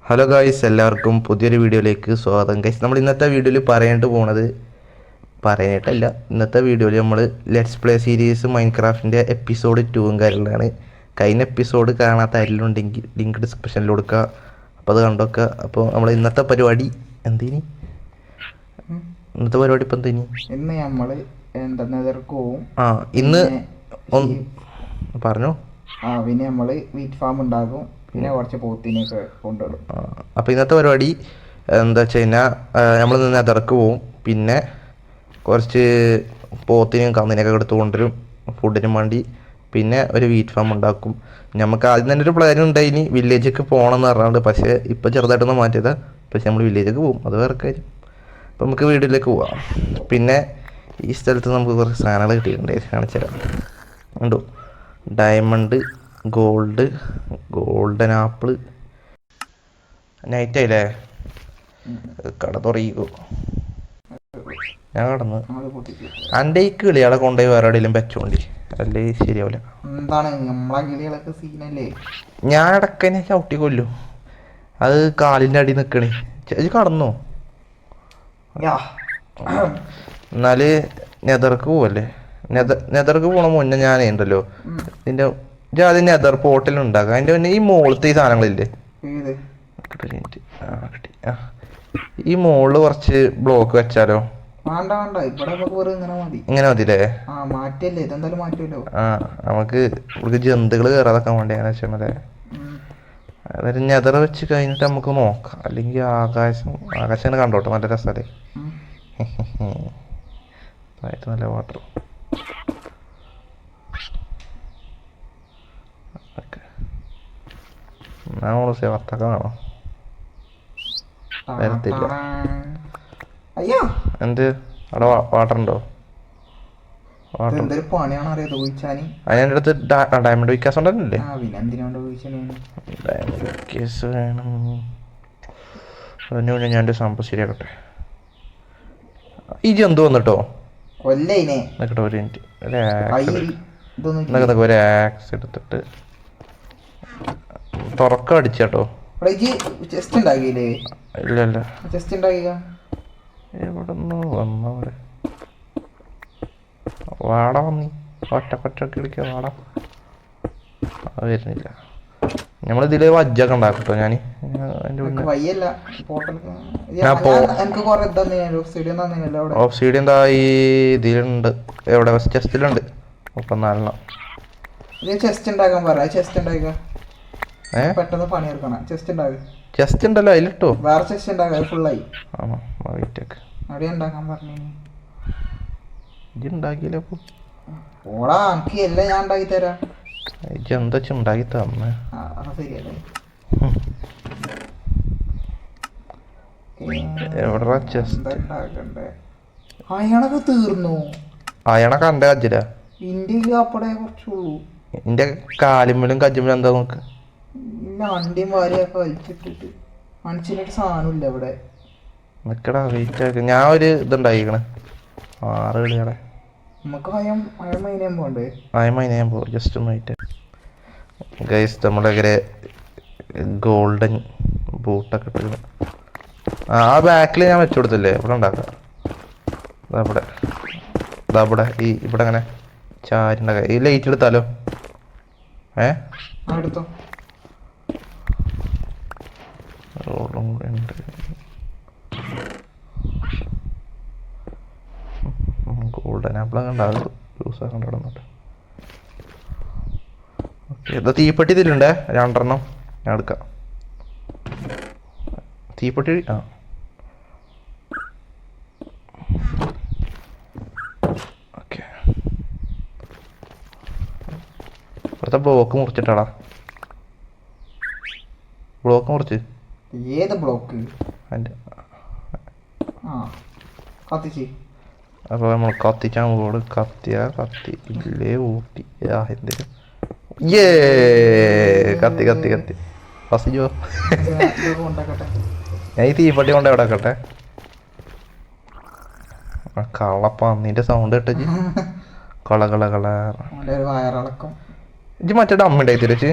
Hello guys, എല്ലാവർക്കും പുതിയൊരു വീഡിയോയിലേക്ക് സ്വാഗതം. ഗൈസ്, നമ്മൾ ഇന്നത്തെ വീഡിയോയിൽ ഇന്നത്തെ വീഡിയോയിൽ നമ്മൾ ലെറ്റ്സ് പ്ലേ സീരീസ് മൈൻക്രാഫ്റ്റിൻ്റെ എപ്പിസോഡ് 2 കാര്യങ്ങളാണ്. കഴിഞ്ഞ എപ്പിസോഡ് കാണാത്ത ആരെങ്കിലും ലിങ്ക് ഡിസ്ക്രിപ്ഷനിൽ കൊടുക്കുക. അപ്പോൾ അത് കണ്ടോക്കുക. അപ്പോൾ നമ്മൾ ഇന്നത്തെ പരിപാടി എന്തേനി? ഇന്നത്തെ പരിപാടി ഇപ്പം എന്തേനി? ഇന്ന് നമ്മൾ ഇന്ന് പറഞ്ഞോ. പിന്നെ നമ്മൾ വീറ്റ് ഫാം ഉണ്ടാകും, പിന്നെ കുറച്ച് പോത്തിനെയൊക്കെ കൊണ്ടുവരും. അപ്പോൾ ഇന്നത്തെ പരിപാടി എന്താ വെച്ച് കഴിഞ്ഞാൽ നമ്മൾ നെതർക്ക് പോവും, പിന്നെ കുറച്ച് പോത്തിനെയും കന്നിനെയൊക്കെ എടുത്ത് കൊണ്ടുവരും ഫുഡിനും വേണ്ടി, പിന്നെ ഒരു വീറ്റ് ഫാം ഉണ്ടാക്കും. നമുക്ക് ആദ്യം തന്നെ ഒരു പ്ലാൻ ഉണ്ടായിനി വില്ലേജൊക്കെ പോകണം എന്ന് പറഞ്ഞുകൊണ്ട്, പക്ഷേ ഇപ്പോൾ ചെറുതായിട്ടൊന്ന് മാറ്റിയതാണ്. പക്ഷേ നമ്മൾ വില്ലേജൊക്കെ പോകും, അത് വേറെ കാര്യം. അപ്പോൾ നമുക്ക് വീട്ടിലേക്ക് പോവാം. പിന്നെ ഈ സ്ഥലത്ത് നമുക്ക് കുറച്ച് സാധനങ്ങൾ കിട്ടിയിട്ടുണ്ട്, കാണിച്ചു തരാം. ഉണ്ടോ? Diamond, golden apple. നൈറ്റ് ആയില്ലേ? കട തുറയിക്കോ. ഞാൻ കടന്ന് എൻ്റെ ഈ കിളികളെ കൊണ്ടുപോയി വേറെ എവിടെയെങ്കിലും വെച്ചോണ്ടി, അല്ലേ ശരിയാവില്ല. എന്താണ് നമ്മളെ കിളികളൊക്കെ സീനല്ലേ? ഞാൻ ഇടക്കന്നെ ചവിട്ടി കൊല്ലും, അത് കാലിൻ്റെ അടി നിൽക്കണേ. ഇത് കടന്നോ? എന്നാല് നെതർക്ക് പോവല്ലേ? നെതർക്ക് പോണ മുന്നേ ഞാൻ ഉണ്ടല്ലോ ഇതിൻ്റെ ആദ്യം നെതർ പോർട്ടൽ ഉണ്ടാക്കാം. അതിൻ്റെ മുന്നേ ഈ മോളത്തെ ഈ സാധനങ്ങളില്ലേ, ഈ മോളില് കുറച്ച് ബ്ലോക്ക് വെച്ചാലോ? ഇങ്ങനെ മതില്ലേ? നമുക്ക് ഇവിടേക്ക് ജന്തുക്കള് കയറാതൊക്കെ വേണ്ടി അങ്ങനെ വെച്ചാണല്ലേ. അതായത് നെതർ വെച്ച് കഴിഞ്ഞിട്ട് നമുക്ക് നോക്കാം. അല്ലെങ്കിൽ ആകാശം കണ്ടോട്ടെ, നല്ല രസമല്ലേ? നല്ല വാട്ടർ. വർത്താക്ക വേണോ? വരത്തില്ല. എന്ത് അവിടെ വാട്ടർ ഉണ്ടോ? അതിൻ്റെ അടുത്ത് ഡയമണ്ട് വിക്കാസ് ഉണ്ടല്ലേ? ഡയമണ്ട് വിക്കാസ് വേണം. അതിന് മുന്നേ ഞാൻ സംഭവം ശരിയാക്കട്ടെ. ഈ ജന്തു വന്നിട്ടോ നിക്കട്ടെ ഒരു മിനിറ്റ്. ഒരു ആക്സ് എടുത്തിട്ട് തുറക്കം അടിച്ചാട്ടോ. ഇല്ല എവിടെ നിന്ന് വന്നവിടെ? വാട വന്നി ഒറ്റക്കൊറ്റൊക്കെ വിളിക്കുക. വാട അത് വരുന്നില്ല. നമ്മളിതില് വജ്ജൊക്കെ ഉണ്ടാക്കട്ടോ. ഞാൻ ഓഫ്സീഡിയം എന്താ ഈ ഇതിലുണ്ട്, എവിടെ ചെസ്റ്റിലുണ്ട് 34. ചെസ്റ്റ് ഉണ്ടല്ലോ, അതിലിട്ടോ. ഉണ്ടാക്കിയില്ല. എന്താ ഉണ്ടാക്കി തന്നെ? എവിടാ ചെസ്റ്റ്? അയണൊക്കെ തീർന്നു. അയണൊക്കെ എന്റെ കജ്ജില. എന്റെ കാലുമ്മലും കജ്ജുമ്മലും എന്താ നോക്ക്. അണ്ടിയും വാരിയൊക്കെ വലിച്ചിട്ടിട്ട് മനുഷ്യനായിട്ട് സാധനമില്ല ഇവിടെ. നിക്കടാ, വെയിറ്റ് ആക്കി. ഞാൻ ഒരു ഇതുണ്ടാക്കിക്കണേ 6 കളികളെ. നമുക്ക് പോണ്ടേ? അയമൈനയാൻ പോകും. ജസ്റ്റ് ഒന്ന് വെയിറ്റ്. ഗൈസ്, നമ്മുടെ ഗോൾഡൻ ബൂട്ടൊക്കെ ഇട്ട് ആ ബാക്കിൽ ഞാൻ വെച്ചു കൊടുത്തില്ലേ? ഇവിടെ ഉണ്ടാക്കാം. ഇവിടെ ഇവിടെ അങ്ങനെ ചാരിണ്ടാക്കാം. ഈ ലൈറ്റ് എടുത്താലോ? എടുത്തോ. റോഡും കൂടെ ഉണ്ട്. ഗോൾഡൻ ആപ്പിളൊക്കെ ഉണ്ടാകും. ജ്യൂസ് ആക്കണ്ട ഇവിടെ നിന്നിട്ട്. ഓക്കെ, ഇത് തീപ്പെട്ടി ഇതിലുണ്ടേ 2 എണ്ണം. ഞാൻ എടുക്കാം തീപ്പെട്ടി. ഓക്കെ, ഇവിടുത്തെ ബ്ലോക്ക് മുറിച്ചിട്ടാടാ. ബ്ലോക്ക് മുറിച്ച്. ഏത് ബ്ലോക്ക്? അപ്പോൾ നമ്മൾ കത്തിച്ചാൽ പോട്. കത്തി ഇല്ലേ ഊട്ടി എന്തെങ്കിലും. കത്തി ഫസിജോ. ഞാൻ ഈ തീപ്പട്ടി കൊണ്ട് എവിടെ ആക്കട്ടെ? കളപ്പന്നിന്റെ സൗണ്ട് കേട്ടു. കള ഇജ്ജ് മറ്റേ ഡമ്മ ഉണ്ടായി തിരിച്ച്.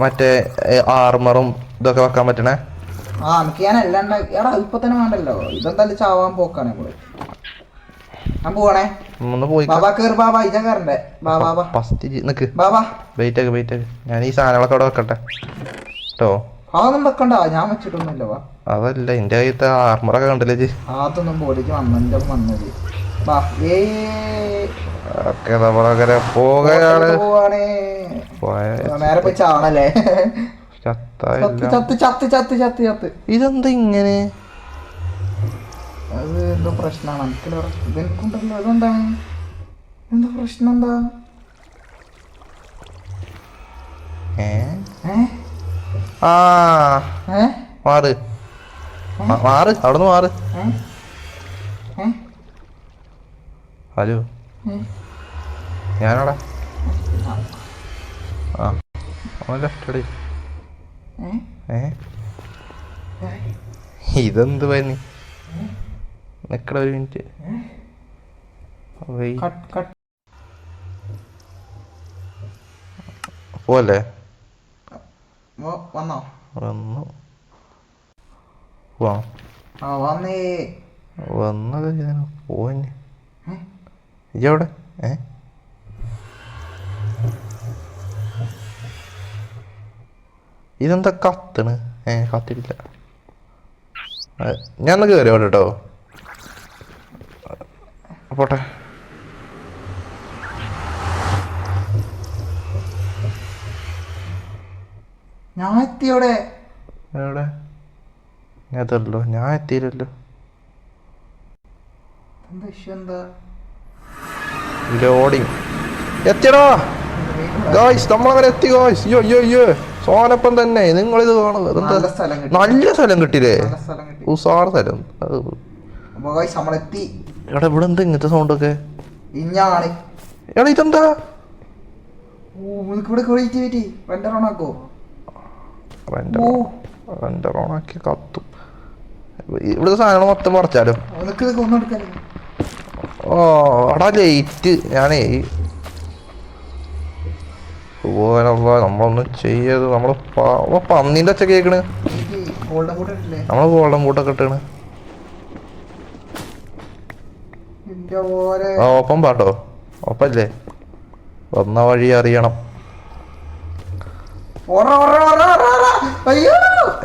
മറ്റേ ആർമറും ഇതൊക്കെ വെക്കാൻ പറ്റണേ? ആ എനിക്ക് ഞാൻ എല്ലാം ഉണ്ടാക്കി. എടാ ഇപ്പൊ തന്നെ വേണ്ടല്ലോ, ഇതെന്തായാലും ചാവാൻ പോക്കാണ് നമ്മള്. ഞാൻ പോവാണേ. ഒന്ന് പോയി ബാബാ കേറ്, ബാബാ ഇജ കയറണ്ടേ. ബാബാ ഫസ്റ്റ് നിക്ക്, ബാബാ വെയിറ്റ് ആക്ക്. ഞാൻ ഈ സാധനങ്ങളൊക്കെ അവിടെ വെക്കട്ടെ കേട്ടോ. അതൊന്നും വെക്കണ്ട, ഞാൻ വെച്ചിട്ടൊന്നുമില്ല. വാ അതല്ല എന്റെ കയ്യത്തെ ആർമറൊക്കെ കണ്ടില്ലേ ജി? അതൊന്നും ബോഡിക്ക് വന്നെ വന്നത്. വാ ഓക്കെ നമ്മളങ്ങനെ പോവുകയാണ്. പോവാണേ. നേരെ പോയി ചാവണല്ലേ. ചത്ത്. ഇതെന്താ ഇങ്ങനെ? അത് എന്തോ പ്രശ്നമാണ്. ഇതെനിക്കുണ്ടല്ലോ. അതെന്താണ്? എന്താ പ്രശ്നം? എന്താ മാറ് അവിടുന്ന് മാറ്. ഹലോ ഞാനടാ. ലെഫ്റ്റ് ഇതെന്ത് പനി? നിക്കട ഒരു മിനിറ്റ്. പോലെ വന്നോ? വന്നു വന്നത് ഞാൻ പോന്നെ. ഇജവിടെ? ഇതെന്താ കത്തണ്? കത്തിട്ടില്ല. ഞാൻ കയറി അവിടെ കേട്ടോ. പോട്ടെ. ഞാൻ എത്തിയോടെ. എവിടെ? ഞാൻ തരല്ലോ, ഞാൻ എത്തിയില്ലല്ലോ. ലോഡിങ് എത്തിയടാ ഗായ്സ്, നമ്മളങ്ങനെ എത്തി ഗായ്സ്. അയ്യോ സോനപ്പം തന്നെ. നിങ്ങളിത് കാണുന്നത് നല്ല സ്ഥലം കിട്ടിയില്ലേ? ഉസാർ സ്ഥലം. എടാ ഇവിടെ എന്താ ഇങ്ങനത്തെ സൗണ്ടൊക്കെ? എടാ ഇതെന്താ? റെൻഡറോണാക്കി കത്തും. ഇവിടുത്തെ സാധനങ്ങൾ മൊത്തം മറച്ചാലോ? ഓ എടാ ലേറ്റ്. ഞാനേ നമ്മളൊന്നും ചെയ്യത്. നമ്മള് പന്നീന്റെ ഒച്ച കേക്കണ്. നമ്മള് ഗോൾഡൻ ബൂട്ടൊക്കെ ഇട്ടാണ്. ഒപ്പം പാട്ടോ? ഒപ്പല്ലേ? വന്ന വഴി അറിയണം.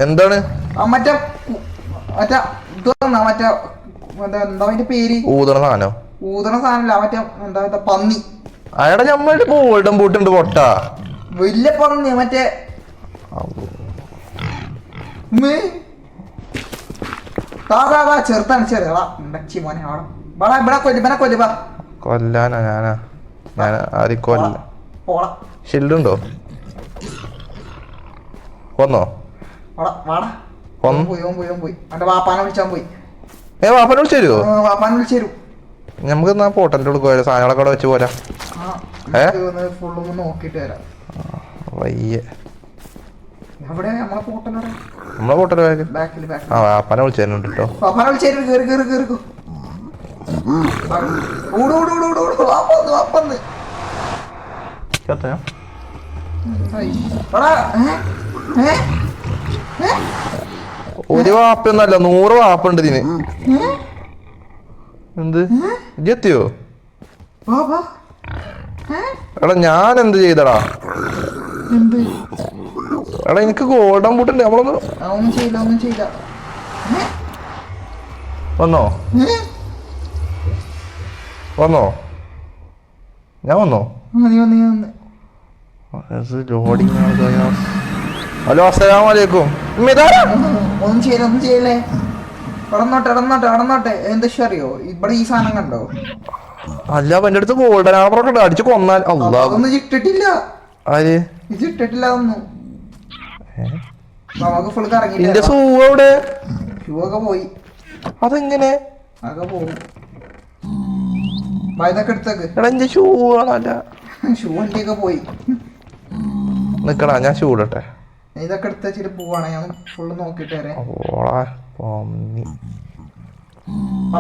എന്താണ്? ഊതണ സാധനോ? ഊതണ സാധനല്ല, മറ്റേ എന്താ പന്നി. അയാടെ നമ്മളുടെ ഗോൾഡൻ ബൂട്ടുണ്ട് പൊട്ടാ. വലിയ പന്നി മറ്റേ. ചെറുത്താണ് ചെറുതാ. കൊല്ലാനാ? ഞാൻ ആദ്യം കൊല്ല. ഷിൽഡുണ്ടോ? കൊന്നോ? വാപ്പാനെ വിളിച്ചാൻ പോയി. വാപ്പാനെ വിളിച്ചു തരുമോ? വാപ്പാനെ വിളിച്ചു തരും. നമുക്ക് എന്നാ പോട്ടന്റെ ഉള്ളിൽ പോയാലോ? സാധനങ്ങളൊക്കെ അവിടെ വെച്ച് പോരാ. നോക്കിട്ട് വരാം. വയ്യ നമ്മളെ പോട്ടല് വാപ്പാനെ വിളിച്ചു തരുന്നുണ്ട് കേട്ടോ. വാപ്പാനെ വിളിച്ചു തരും. കേറി ഒരു വാപ്പൊന്നല്ല, 100 വാപ്പുണ്ട് ഇതിന്. എന്ത് എത്തിയോ? എടാ ഞാൻ എന്ത് ചെയ്തടാ? എടാ എനിക്ക് ഗോൾഡൻ ബൂട്ടുണ്ട്. നമ്മളൊന്നും ചെയ്യില്ല. വന്നോ? ഞാൻ വന്നോ? ലോഡിങ്. ഹലോ അസ്സലാമു അലൈക്കും. ഒന്നും ചെയ്യല്ലേ. ഇടന്നോട്ടെ. എന്താ അറിയോ? ഇവിടെ ഈ സാധനം കണ്ടോ? അല്ല എന്റെ അടുത്ത് ഗോൾഡൻ ആർമറൊക്കെ ഉണ്ട്. അടിച്ചു കൊന്നാൽ. അതൊന്നും ഇട്ടിട്ടില്ല. ആര് ഇട്ടിട്ടില്ല അതൊന്നും. നമുക്ക് ഫുൾ കറങ്ങി. ഷൂ എവിടെ? ഷൂ ഒക്കെ പോയി. അതെങ്ങനെ? അതൊക്കെ പോകും. ഇതൊക്കെ എടുത്തേക്ക്. എടാ എന്റെ ഷൂ ആണല്ല. ഷൂ വണ്ടിയൊക്കെ പോയി. നിക്കടാ ഞാൻ ഷൂ ഇടട്ടെ. ഇതൊക്കെ എടുത്ത് വെച്ചിട്ട് പോവാണ്. ഞാൻ ഫുള്ള് നോക്കിട്ട് വരാം.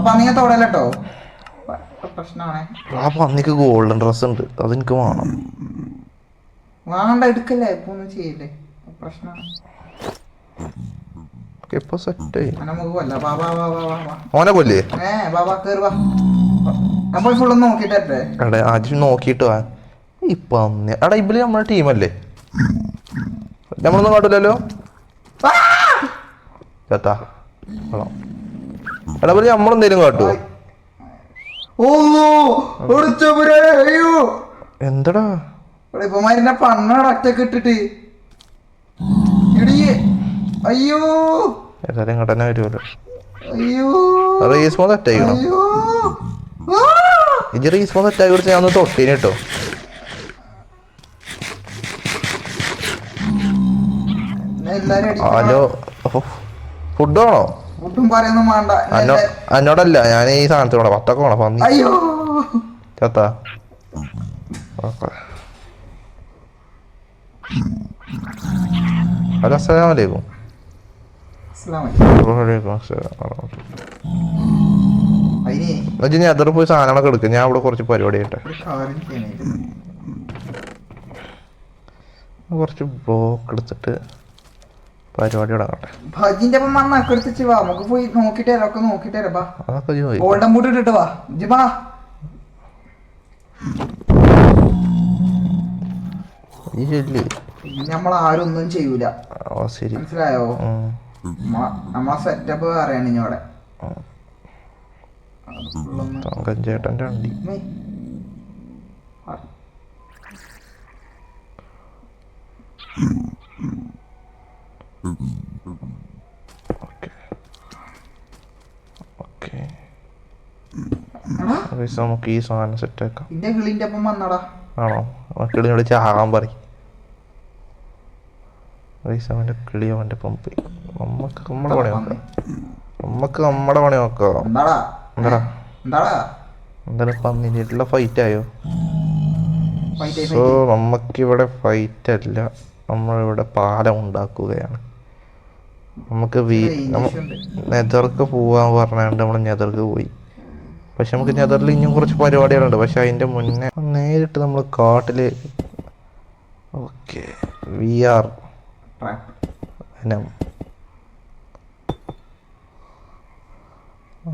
പന്നിയെ തൊടല്ലോ. പ്രശ്നമാണേ. ആ പന്നിക്ക് ഗോൾഡൻ ഡ്രസ് ഉണ്ട്, അതെനിക്ക് വേണം. വേണ്ട എടുക്കല്ലേ. ഇപ്പൊ ഒന്നും ചെയ്യില്ലേ, പ്രശ്നമാണ്. ഇപ്പൊ സെറ്റായി. നമുക്ക് കൊല്ല വാ വാ വാ വാ വാ വാ. ഓനെ കൊല്ലേ? വാ വാ കേറി വാ. ഞാൻ പോയി ഫുള്ളൊന്ന് നോക്കിട്ടെ. എടാ ആദ്യം നോക്കിയിട്ട് വാ. ഇപ്പൊ എടാ ഇബില് നമ്മുടെ ടീമല്ലേ? നമ്മളൊന്നും കാട്ടില്ലല്ലോ. ചേത്താ എടാ പോലെ നമ്മളെന്തേലും കാട്ടുവോ? എന്തടാ ഇപ്പമാരിന്റെ പണ്ണാണ് ഒറ്റക്ക് ഇട്ടിട്ട്. അയ്യോ ഏതായാലും ഇങ്ങോട്ട് തന്നെ വരുമല്ലോ. അയ്യോ റീസ്മോ തെറ്റായിക്കണോ? ഇജ് റീസ്മോ തെറ്റായി കുറിച്ച് ഞാൻ ഒന്ന് തൊട്ടീന് കേട്ടോ. ഹലോ ഫുഡ് വേണോ? ഫുഡും പറയുന്നു വേണ്ട. എന്നോടല്ല ഞാൻ ഈ സാധനത്തിനോടാ. പത്തൊക്കെ വേണം പന്നി. അയ്യോ ചേത്താ ഹലോ അസ്സലാമു അലൈക്കും. എതിർ പോയി സാധനങ്ങളൊക്കെ എടുക്കുക. ഞാൻ ഇവിടെ കുറച്ച് പരിപാടി ആയിട്ടെ. കുറച്ച് ബ്ലോക്ക് എടുത്തിട്ട് പരിപാടി തുടങ്ങട്ടെ. ഭജിന്റെ ഒപ്പം മണ്ണൊക്കെ എടുത്തിട്ട് വാ. നമുക്ക് പോയി നോക്കിട്ട് തരാം. ഒക്കെ നോക്കിട്ട് തരാം. അതൊക്കെ ഗോൾഡൻ ബൂട്ട് ഇട്ടിട്ട് വാ. ജിബാ ഈ ശരി നമ്മളാരും ഒന്നും ചെയ്യൂല. ശരി മനസ്സിലായോ? നമ്മളെ സെറ്റപ്പ് അറിയാണ് ഇഞ്ഞോടെ. ചേട്ടൻ്റെ വണ്ടി നമുക്ക് ഈ സാധനം സെറ്റ് ആക്കാം. കിളിന്റെ ഒപ്പം വന്നടാ. ആണോ? കിളിനോട് ചാകാൻ പറയും. റീസവന്റെ കിളി അവന്റെ പമ്പ്. നമുക്ക് നമ്മുടെ പണി നോക്കാം. എന്താടാ എന്താണ് പന്നിട്ടുള്ള ഫൈറ്റ് ആയോ? സോ നമുക്കിവിടെ ഫൈറ്റ് അല്ല, നമ്മളിവിടെ പാലം ഉണ്ടാക്കുകയാണ്. നമുക്ക് നെതർക്ക് പോവാൻ പറഞ്ഞാണ്ട് നമ്മൾ നെതർക്ക് പോയി. പക്ഷെ നമുക്ക് നെതറിൽ ഇനിയും കുറച്ച് പരിപാടികളുണ്ട്. പക്ഷെ അതിന്റെ മുന്നേ നേരിട്ട് നമ്മൾ കാട്ടില് ഓക്കെ VR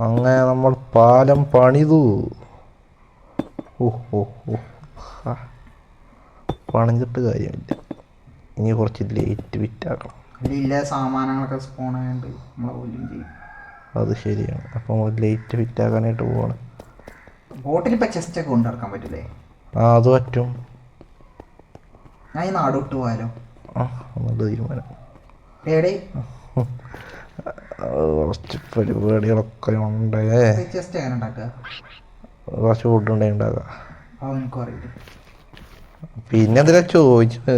അങ്ങനെ നമ്മൾ പാലം പണിതു. പണിഞ്ഞിട്ട് കാര്യമില്ല. ഇനി കുറച്ച് ലേറ്റ് വിറ്റാക്കണം. സാമാനങ്ങളൊക്കെ സ്പോൺ ആയതുകൊണ്ട് അത് ശരിയാണ്. അപ്പോൾ നമ്മൾ ലേറ്റ് ഫിറ്റാക്കാനായിട്ട് പോവാണ്. ബോട്ടിൽ ഇപ്പം ചെസ്റ്റ് ഒക്കെ കൊണ്ടു നടക്കാൻ പറ്റില്ലേ? അത് പറ്റും. ഞാൻ ഈ നാട് വിട്ട് പോയാലോ? നല്ല തീരുമാനം. കുറച്ച് പരിപാടികളൊക്കെ ഉണ്ട്. ചെസ്റ്റ് എങ്ങനെ ഉണ്ടാക്കുക? കുറച്ച് ഫുഡ് ഉണ്ടായി ഉണ്ടാക്കുക. പിന്നെ എന്തിനാ ചോദിച്ചത്?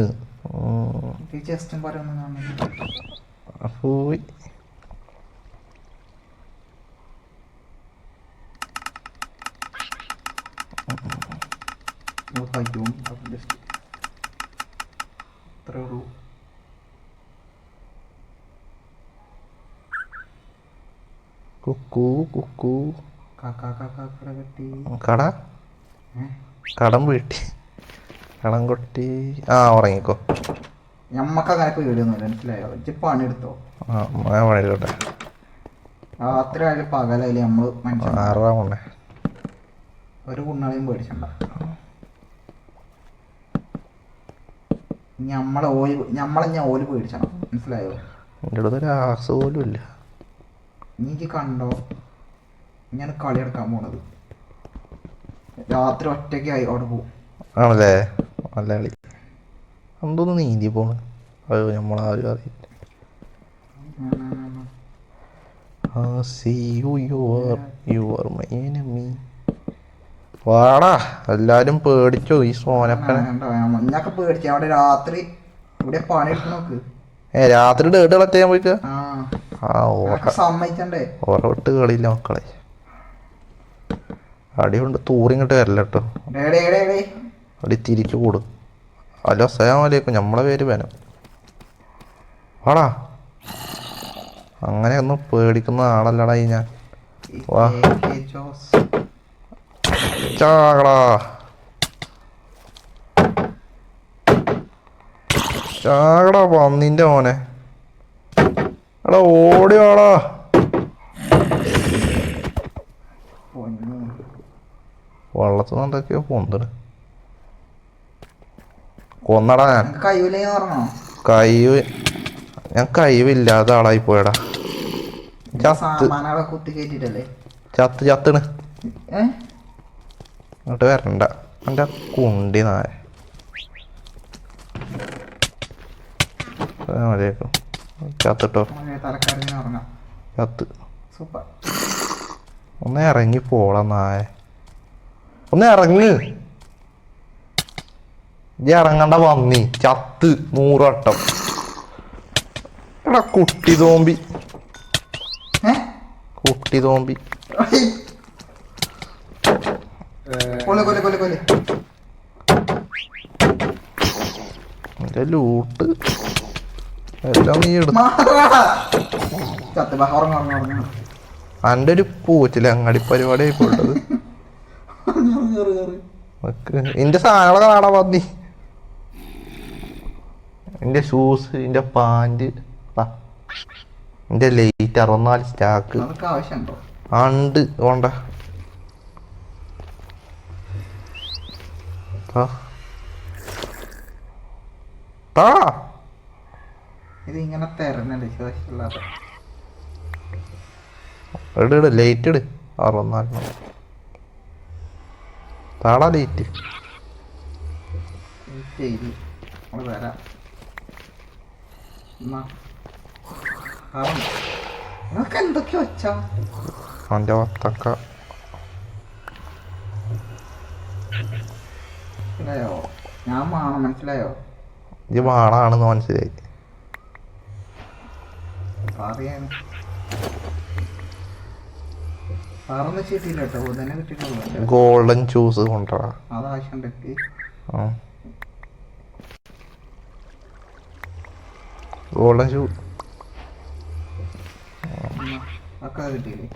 ചെസ്റ്റും പോയി കടം വീട്ടി കടം കൊട്ടി. ഉറങ്ങിക്കോ. ഞമ്മക്ക് അങ്ങനെ പേടിയൊന്നുമില്ല. മനസ്സിലായോ? പണിയെടുത്തോ. പണിയെടുക്കട്ടെ. രാത്രി ആയാലും പകലായാലും നമ്മള് മനുഷ്യൻ ഒരു കുണ്ണാളെയും പേടിച്ചണ്ട. ഞമ്മളെ ഓല് പേടിച്ചണം. മനസ്സിലായോ? എൻ്റെ അടുത്ത് ഒരു ആസ് പോലും ഇല്ല. നീക്ക് കണ്ടോ ഞാൻ കളി എടുക്കാൻ പോണത്? രാത്രി ഒറ്റയ്ക്കായി അവിടെ പോവും. ആണല്ലേ? നല്ല കളി. എന്തോന്ന് നീന്തി പോണ്. അയ്യോ നമ്മളാരും അറിയില്ല. വാടാ എല്ലാരും പേടിച്ചോ ഈ സോനപ്പനെ? ഞാനൊക്കെ പേടിച്ചു. അവിടെ രാത്രി ഇവിടെ പണി എടുക്കണ നോക്ക്. രാത്രി ഡേട്ട് കളക്ട് പോയിക്ക്. സമ്മതിച്ചണ്ടേ? ഉറവിട്ട് കളിയില്ല മക്കളെ. അടിയുണ്ട്. തൂറിങ്ങോട്ട് വരല്ല കേട്ടോ. അടി തിരിച്ചു കൂടും. ഹലോ അസ്സലാമു അലൈക്കും. നമ്മളെ പേര് വേനം. വാടാ. അങ്ങനെ ഒന്നും പേടിക്കുന്ന ആളല്ലടാ ഈ ഞാൻ. വാ ചാകടാ ചാകടാ പന്നിന്റെ മോനെ. എടാ ഓടി വാടാ. വെള്ളത്തിൽ എന്തൊക്കെയോ പൊന്തണ്. കൊന്നടാ ഞാൻ. കഴിവ് ഞാൻ കഴിവില്ലാതെ ആളായി പോയടാ. ചത്തണ് ഇങ്ങോട്ട് വരണ്ട എൻ്റെ കുണ്ടി നായ. ചത്തിട്ടോ ചത്ത്. ഒന്ന് ഇറങ്ങി പോടാ നായ. ഒന്ന് ഇറങ്ങ്. ഇജ്ജ് ഇറങ്ങണ്ട പന്നി. ചത്ത് 100 വട്ടം. എടാ കുട്ടി തോമ്പി. കുട്ടി തോമ്പി എന്റെ ലൂട്ട് എല്ലാം നീ എടുത്തു. എൻ്റെ ഒരു പൂച്ചില്ല അങ്ങാടി പരിപാടി ആയിപ്പോട്ടത്. എന്റെ സാധനങ്ങളൊക്കെ കാണാൻ പന്നി. എന്റെ ഷൂസ്, എന്റെ പാൻറ്, എന്റെ ലൈറ്റ് 64 സ്റ്റാക്ക് ഉണ്ട്. വേണ്ട ഇതിങ്ങനെ ഇട് ലൈറ്റ് ഇട്. 64 താടാ ലൈറ്റ്. വരാം എന്തൊക്കെയോ വെച്ചാ അവൻ്റെ വത്തക്ക മനസ്സിലായോ? ഞാൻ മാണം മനസ്സിലായോ? ഇത് മാണാണെന്ന് മനസ്സിലായി. പറയാൻ പറന്ന് കിട്ടിയില്ല കേട്ടോ. തന്നെ കിട്ടിയിട്ടുള്ളൂ. ഗോൾഡൻ ഷൂസ് കൊണ്ടുവരാ. അതാവശ്യം ഗോൾഡൻ ഷൂ ഒക്കെ കിട്ടിയില്ലേ?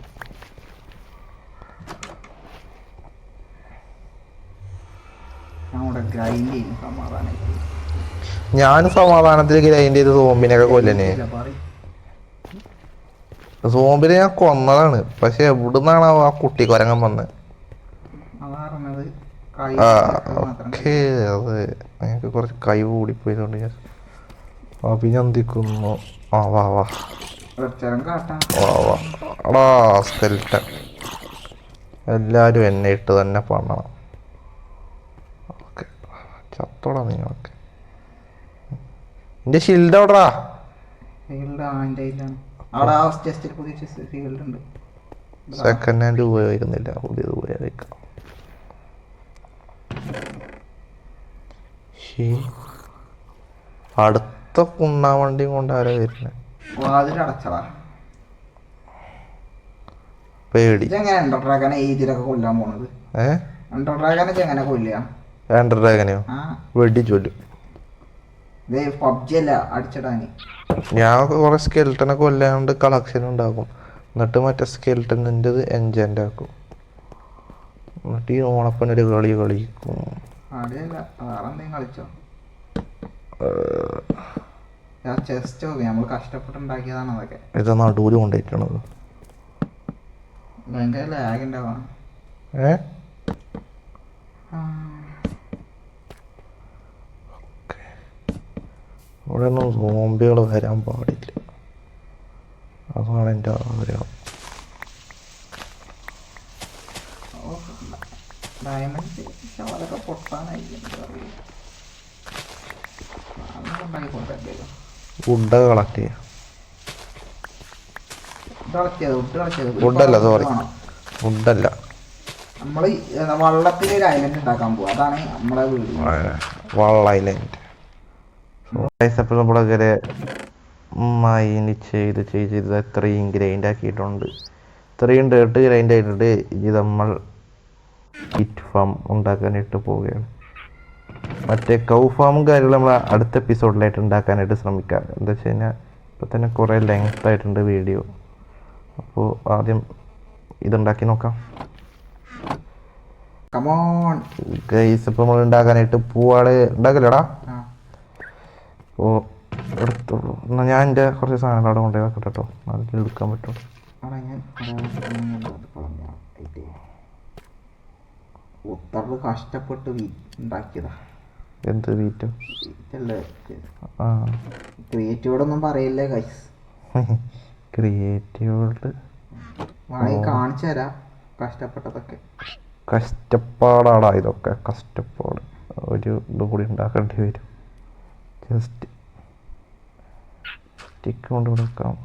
ഞാൻ സമാധാനത്തിൽ ഗ്രൈൻഡ് ചെയ്ത് സോമ്പിനൊക്കെ കൊല്ലനെ. സോമ്പിനെ ഞാൻ കൊന്നതാണ്. പക്ഷെ എവിടുന്നാണ് ആ കുട്ടി കൊരങ്ങൻ വന്നത്? ഓക്കെ അത് എനിക്ക് കുറച്ച് കഴിവ് കൂടിപ്പോയതുകൊണ്ട് ഞാൻ അഭിനന്ദിക്കുന്നു. ആ വാ വാ വാ വാ. എടാ സ്കെൽട്ടൻ എല്ലാരും എന്നെ ഇട്ട് തന്നെ പണണം. ഓക്കെ ചത്തോടാ നിങ്ങളൊക്കെ. എന്റെ ഷീൽഡ് എവിടാ? സെക്കൻഡ് ഹാൻഡ് ഉപയോഗിക്കുന്നില്ല, പുതിയത് ഉപയോഗിക്കാം. അടുത്ത കുണ്ണാ വണ്ടി കൊണ്ട് ആരാ വരുന്നത്? പേടി. ഡ്രാഗനെയോ വെടി ചൊല്ലും. ഞാൻ കുറെ സ്കെൽട്ടനെ കൊല്ലാണ്ട് കളക്ഷൻ ഉണ്ടാക്കും. എന്നിട്ട് മറ്റേ സ്കെൽട്ടൻ്റെ എൻജൻ്റ് ആക്കും. എന്നിട്ട് ഈ ഓണപ്പനൊരു കളി കളിക്കും. ഇത് നടൂര് കൊണ്ടുപോയിട്ടാണത്. ഇവിടെ ഒന്നും സോംബികൾ വരാൻ പാടില്ല. അതാണ് എൻ്റെ ആഗ്രഹം. വുഡ് കളക്ട് ചെയ്യാം. വുഡല്ല, സോറി വുഡല്ല. നമ്മള് വള്ളത്തിൽ ഒരു ഐലൻഡ് ഉണ്ടാക്കാൻ പോവാ. അതാണ് നമ്മളെ വീട്, വള്ള ഐലൻഡ്. അപ്പോൾ നമ്മളങ്ങനെ മൈന് ചെയ്ത് ഇത്രയും ഗ്രൈൻഡ് ആക്കിയിട്ടുണ്ട്. ഇത്രയും ഡേർട്ട് ഗ്രൈൻഡ് ആയിട്ടുണ്ട്. ഇത് നമ്മൾ കിറ്റ് ഫാം ഉണ്ടാക്കാനായിട്ട് പോവുകയാണ്. മറ്റേ കൗ ഫാമും കാര്യങ്ങളും നമ്മൾ അടുത്ത എപ്പിസോഡിലായിട്ട് ഉണ്ടാക്കാനായിട്ട് ശ്രമിക്കാം. എന്താ വെച്ച് കഴിഞ്ഞാൽ ഇപ്പം തന്നെ കുറേ ലെങ്ത് ആയിട്ടുണ്ട് വീഡിയോ. അപ്പോൾ ആദ്യം ഇതുണ്ടാക്കി നോക്കാം. ഗൈസ് ഇപ്പം നമ്മൾ ഉണ്ടാക്കാനായിട്ട് പൂവാട് ഉണ്ടാക്കില്ലടാ. അപ്പോൾ എടുത്തോളൂ. എന്നാൽ ഞാൻ എൻ്റെ കുറച്ച് സാധനങ്ങൾ അവിടെ കൊണ്ടുപോയി വെക്കട്ടെ കേട്ടോ, അതിൽ എടുക്കാൻ പറ്റും. അവിടെ ഞാൻ ഉത്തർവ് കഷ്ടപ്പെട്ട് ഉണ്ടാക്കിയതാ. എന്ത് വീറ്റും വീറ്റല്ലേ? ആ ക്രിയേറ്റീവോടൊന്നും പറയില്ലേ ഗൈസ്. ക്രിയേറ്റീവ് കാണിച്ചു തരാം കഷ്ടപ്പെട്ടതൊക്കെ. കഷ്ടപ്പാടാടാ ഇതൊക്കെ, കഷ്ടപ്പാട്. ഒരു ഇതും കൂടി ഉണ്ടാക്കേണ്ടി വരും. ജസ്റ്റ് സ്റ്റിക്ക് കൊണ്ട് കൊടുക്കാം.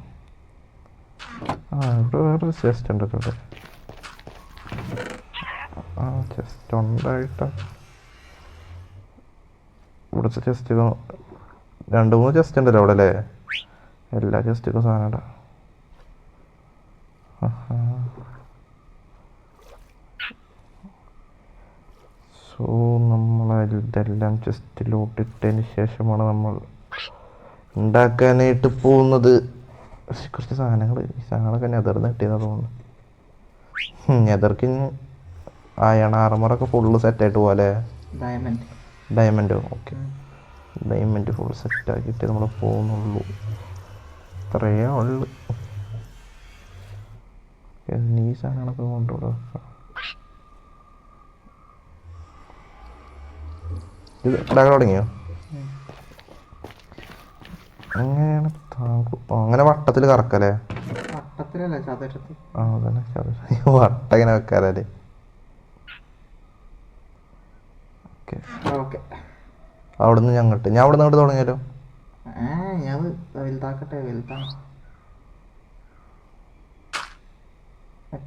ഇവിടെ വേറൊരു ചെസ്റ്റ് ഉണ്ട് ഇവിടെ. ചെസ്റ്റ് ഉണ്ടായിട്ട് ഇവിടുത്തെ ചെസ്റ്റുകൾ 2-3 ചെസ്റ്റ് ഉണ്ടല്ലോ അവിടെ അല്ലേ? എല്ലാ ചെസ്റ്റുകളും സാധനം ഇടാം. സോ നമ്മൾ ഇതെല്ലാം ചെസ്റ്റിലോട്ടിട്ടതിന് ശേഷമാണ് നമ്മൾ ഉണ്ടാക്കാനായിട്ട് പോകുന്നത്. കുറച്ച് സാധനങ്ങൾ, ഈ സാധനങ്ങളൊക്കെ നെതർന്ന് കിട്ടിയതാണ് തോന്നുന്നു. നെതർക്ക് അയൺ ആർമറൊക്കെ ഫുള്ള് സെറ്റായിട്ട് പോലെ. ഡയമണ്ടോ? ഓക്കെ, ഡയമണ്ട് ഫുൾ സെറ്റാക്കിയിട്ട് നമ്മൾ പോകുന്നുള്ളൂ. ഇത്രയേ ഉള്ളു. ഈ സാധനങ്ങളൊക്കെ കൊണ്ടുവിടെ വെക്കാം. ഇത് ഉണ്ടാക്കാൻ തുടങ്ങിയോ? അങ്ങനെയാണ് അങ്ങനെ വട്ടത്തിൽ കറക്കല്ലേ? വട്ടത്തിലല്ല, ചതുരത്തിൽ. ആ അതന്നെ, വട്ട ഇങ്ങനെ വെക്കാറല്ലേ? ഓക്കെ, അവിടുന്ന് ഞങ്ങട്ട് ഞാൻ അവിടെ നിന്ന് തുടങ്ങിയാലോ? ഞാൻ വലുതാക്കട്ടെ, വലുതാണ്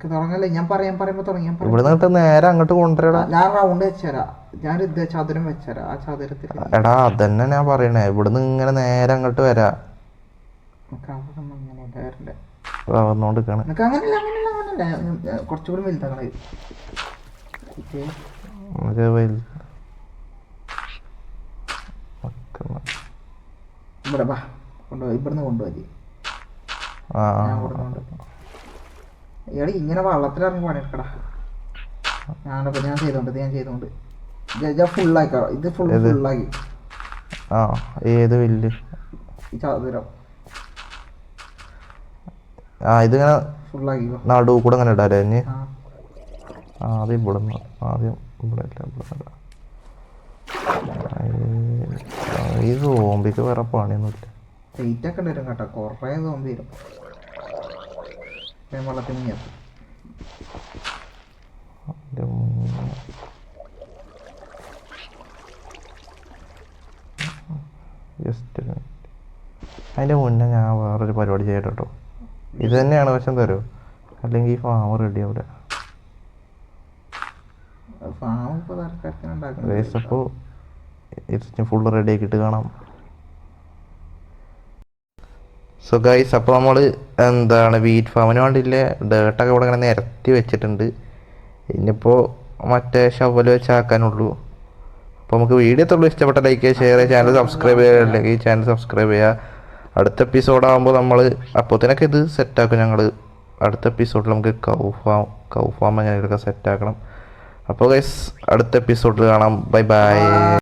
തുടങ്ങല്ലേ? ഞാൻ പറയുമ്പോ തുടങ്ങി. ഇവിടെ നിന്നിട്ട് നേരെ അങ്ങോട്ട് കൊണ്ടുവരാ. ഞാൻ റൗണ്ട് വെച്ചുതരാം. ഞാൻ ചതുരം വെച്ചുതരാം. ആ ചതുരത്തിൽ എടാ അതന്നെ ഞാൻ പറയണേ, ഇവിടുന്ന് ഇങ്ങനെ നേരെ അങ്ങോട്ട് വരാ. വന്നോണ്ടിരിക്കാണ്. കുറച്ചുകൂടി വലുതാക്കണേ. ഇവിടെ കൊണ്ടുപോയി, ഇവിടുന്ന് കൊണ്ടുപോയി. ഇയാൾ ഇങ്ങനെ വള്ളത്തിലിറങ്ങി പണിയെടുക്കടാ. ഞാൻ ചെയ്തോണ്ട് ഫുള്ളാക്കി. ഇത് ഫുള്ളാക്കി. ഏത് വില്ല്? ഈ ചതുരം ഇതിങ്ങനെ ഫുള്ളാക്കി നടു കൂടെ അങ്ങനെ ഇടാല്ലേ? ഇനി ആദ്യം ഇവിടുന്ന്, ആദ്യം ഇവിടെ ഇല്ല. ഈ സോംബിക്ക് വേറെ പണിയൊന്നുമില്ല. വെയിറ്റ് ഒക്കെ വരും കേട്ടോ, കുറേ സോംബി വരും. വെള്ളത്തിന് ജസ്റ്റ് അതിൻ്റെ മുന്നേ ഞാൻ വേറൊരു പരിപാടി ചെയ്യട്ടെ കേട്ടോ. ഇത് തന്നെയാണ് വശം തരുമോ? അല്ലെങ്കിൽ ഈ ഫാം റെഡി ആവില്ല. അപ്പോൾ ഇത് ഫുള്ള് റെഡി ആക്കിയിട്ട് കാണാം. സോ ഗൈസ്, അപ്പോൾ നമ്മൾ വീറ്റ് ഫാമിന് വേണ്ടിയില്ലേ ഡേട്ടൊക്കെ ഇവിടെ ഇങ്ങനെ നിരത്തി വെച്ചിട്ടുണ്ട്. ഇനിയിപ്പോൾ മറ്റേ ഷവൽ വെച്ചാക്കാനുള്ളൂ. അപ്പോൾ നമുക്ക് വീഡിയോ എത്തുള്ളൂ. ഇഷ്ടപ്പെട്ട ലൈക്ക് ചെയ്യുക, ഷെയർ ചെയ്യുക, ചാനൽ സബ്സ്ക്രൈബ് ചെയ്യുക. അല്ലെങ്കിൽ ചാനൽ സബ്സ്ക്രൈബ് ചെയ്യുക. അടുത്ത എപ്പിസോഡാകുമ്പോൾ നമ്മൾ അപ്പോഴത്തേനൊക്കെ ഇത് സെറ്റാക്കും. ഞങ്ങൾ അടുത്ത എപ്പിസോഡിൽ നമുക്ക് കൗ ഫാം എങ്ങനെയൊക്കെ സെറ്റാക്കണം. അപ്പോൾ ഗൈസ്, അടുത്ത എപ്പിസോഡിൽ കാണാം. Bye bye.